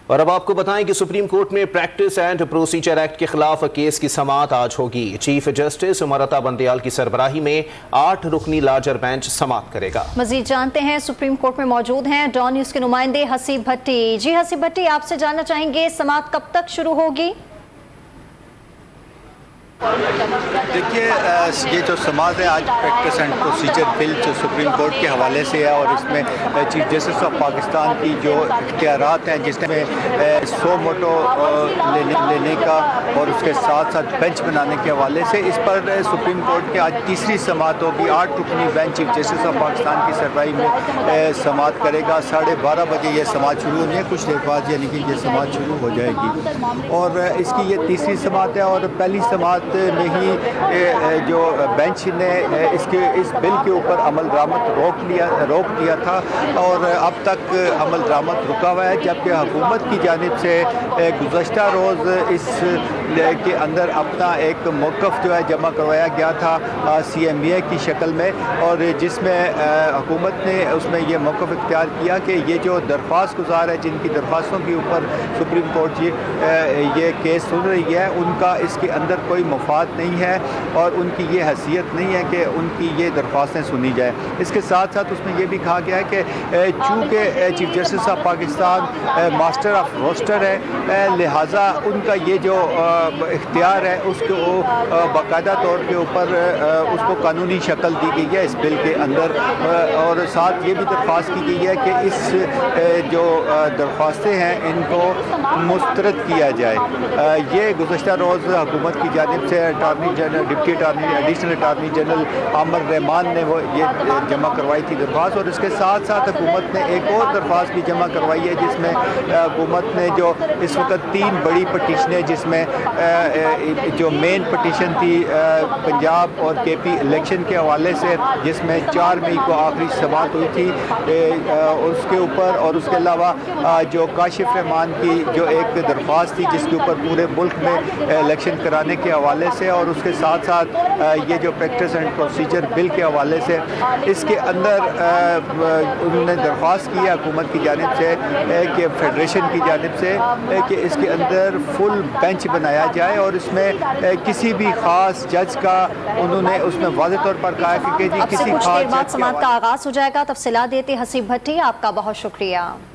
اور اب آپ کو بتائیں کہ سپریم کورٹ میں پریکٹس اینڈ پروسیجر ایکٹ کے خلاف کیس کی سماعت آج ہوگی۔ چیف جسٹس امرتا بندیال کی سربراہی میں 8 رکنی لارجر بینچ سماعت کرے گا۔ مزید جانتے ہیں، سپریم کورٹ میں موجود ہیں ڈان نیوز کے نمائندے حسیب بھٹی۔ جی حسیب بھٹی، آپ سے جاننا چاہیں گے سماعت کب تک شروع ہوگی؟ دیکھیے، یہ جو سماعت ہے آج پریکٹس اینڈ پروسیجر بل جو سپریم کورٹ کے حوالے سے ہے، اور اس میں چیف جسٹس آف پاکستان کی جو اختیارات ہیں، جس میں 100 موٹو لینے کا اور اس کے ساتھ ساتھ بینچ بنانے کے حوالے سے، اس پر سپریم کورٹ کے آج تیسری سماعت ہوگی۔ 8 رکنی bench chief justice of Pakistan کی سربراہی میں سماعت کرے گا۔ 12:30 بجے یہ سماعت شروع ہونی ہے، کچھ دیر بعد یعنی کہ یہ سماعت شروع ہو جائے گی، اور اس کی یہ تیسری سماعت ہے۔ اور پہلی سماعت میں ہی جو بینچ نے اس بل کے اوپر عمل درآمد روک دیا تھا، اور اب تک عمل درآمد رکا ہوا ہے، جبکہ حکومت کی جانب سے گزشتہ روز اس کے اندر اپنا ایک موقف جو ہے جمع کروایا گیا تھا CMA کی شکل میں، اور جس میں حکومت نے اس میں یہ موقف اختیار کیا کہ یہ جو درخواست گزار ہے، جن کی درخواستوں کے اوپر سپریم کورٹ یہ کیس سن رہی ہے، ان کا اس کے اندر کوئی مفاد نہیں ہے، اور ان کی یہ حیثیت نہیں ہے کہ ان کی یہ درخواستیں سنی جائیں۔ اس کے ساتھ ساتھ اس میں یہ بھی کہا گیا ہے کہ چونکہ chief justice of Pakistan master of roster ہے، لہٰذا ان کا یہ جو اختیار ہے اس کو باقاعدہ طور کے اوپر اس کو قانونی شکل دی گئی ہے اس بل کے اندر، اور ساتھ یہ بھی درخواست کی گئی ہے کہ اس جو درخواستیں ہیں ان کو مسترد کیا جائے۔ یہ گزشتہ روز حکومت کی جانب سے attorney general, deputy attorney, additional attorney general Aamir Rehman نے وہ یہ جمع کروائی تھی درخواست، اور اس کے ساتھ ساتھ حکومت نے ایک اور درخواست بھی جمع کروائی ہے، جس میں حکومت نے جو اس وقت 3 بڑی پٹیشنیں، جس میں جو مین پٹیشن تھی پنجاب اور KP الیکشن کے حوالے سے، جس میں 4 مئی کو آخری سماعت ہوئی تھی اس کے اوپر، اور اس کے علاوہ جو کاشف رحمان کی جو ایک درخواست تھی جس کے اوپر پورے ملک میں الیکشن کرانے کے حوالے سے، اور اس کے ساتھ ساتھ یہ جو پریکٹس اینڈ پروسیجر بل کے حوالے سے، اس کے اندر انہوں نے درخواست کی ہے حکومت کی جانب سے کہ فیڈریشن کی جانب سے کہ اس کے اندر فل بینچ بنایا جائے، اور اس میں کسی بھی خاص جج کا انہوں نے اس میں واضح طور پر کہا کہ جی کسی خاص اب سے کچھ دیر بعد سماعت کا آغاز ہو جائے گا۔ تفصیلات دیتے حسیب بھٹی، آپ کا بہت شکریہ۔